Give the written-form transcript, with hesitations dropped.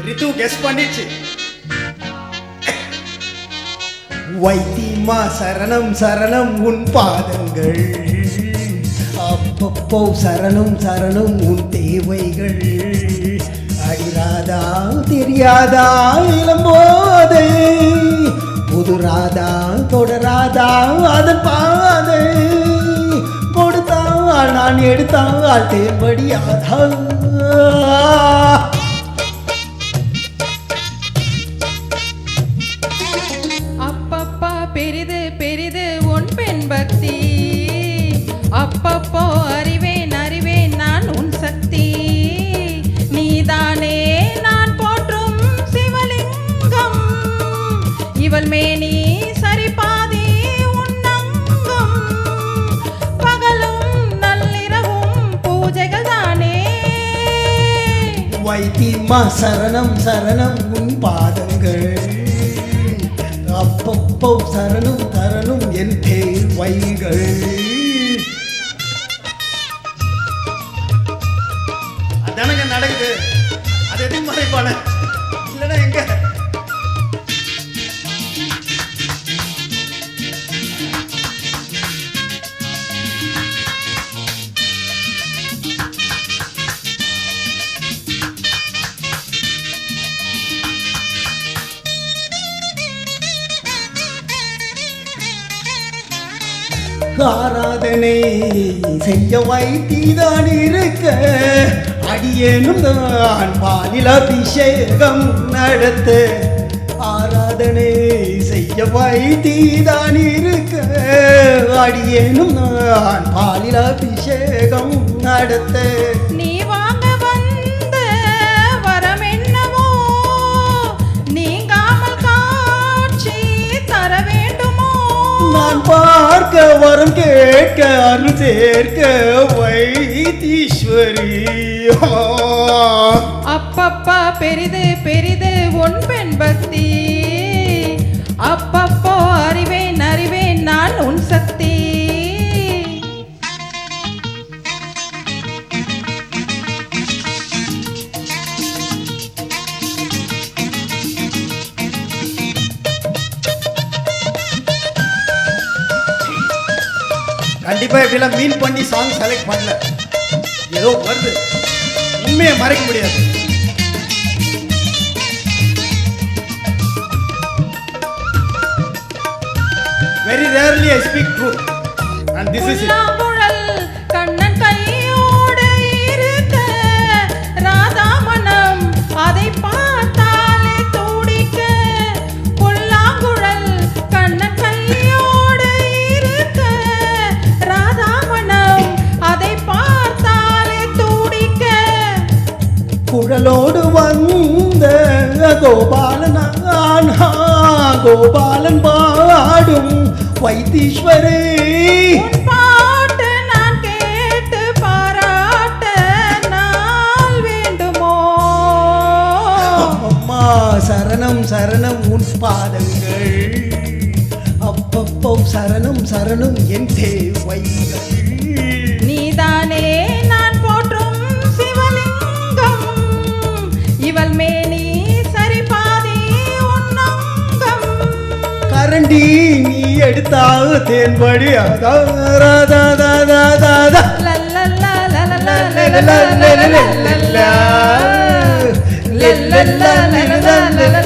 ரித்து guess பண்ணிச்சு. வைத்தியமா சரணம் சரணம் உன் பாதங்கள், அப்பப்போ சரணம் சரணம் உன் தேவைகள். அடிராதா தெரியாதா இளம்போதை, புதுராதா தொடராதா அதன் பாதை. கொடுத்தாள் நான் எடுத்தாள் தேவடியாதா. பெரிது பெரிது உன் பெண் பக்தி, அப்பப்போ அறிவேன் அறிவேன் நான் உன் சக்தி. நீதானே நான் போற்றும் சிவலிங்கம், இவள் மேனி சரிபாதி உன்னங்கம். பகலும் நள்ளிரவும் பூஜைகள் தானே. வைத்தியமா சரணம் சரணம் உன் பாதங்கள், அப்பப்போ சரணம் தரணும் என் தேவைகள். அதானங்க நடக்குது. அது எதுவும் மறைப்பான இல்லைன்னா எங்க ஆராதனை செய்ய வைத்திதான் இருக்க, அடியேனும் தான் பாலில் அபிஷேகம் நடத்த. ஆராதனை செய்ய வைத்திதான் இருக்க, அடியேனும் நான் பாலில் அபிஷேகம் நடத்த. நீ வாங்க வந்த வரம் என்னவோ, நீங்காமல் காட்சி தர வேண்டுமோ. நான் பார்க்க வரம் கேட்க அருள் சேர்க்க வைத்தீஸ்வரி. அப்பப்பா பெரிது பெரிது உன் பெண் பக்தி, அப்பப்போ அறிவேன் அறிவேன் நான் உன் சக்தி. கண்டிப்பா இப்படிலாம் மீன் பண்ணி சாங் செலக்ட் பண்ணல, ஏதோ வருது, உண்மையை மறைக்க முடியாது. Very rarely I speak truth and this is it. Kannan கையோடு இருக்க, ராதா மனம் அதை பார்த்தாலே துடிக்க. புல்லாங்குழல் கண்ணன் கையோடு இருக்க, ராதா மனம் அதை பார்த்தாலே துடிக்க. குழலோடு வந்த கோபாலன், கோபாலன் பாடும் வைத்தீஸ்வரே. பாட்டு நான் கேட்டு பாராட்ட நாள் வேண்டுமோ. அம்மா சரணம் சரணம் உன் பாதங்கள், அப்பப்போ சரணம் சரணம் என் தேவைகள். நீதானே நான் போற்றும் சிவலிங்கம், இவள் மேனி சரிபாதி உன்னங்கம். கரண்டி நீ எடுத்தா தேன்படி லல்லல்லா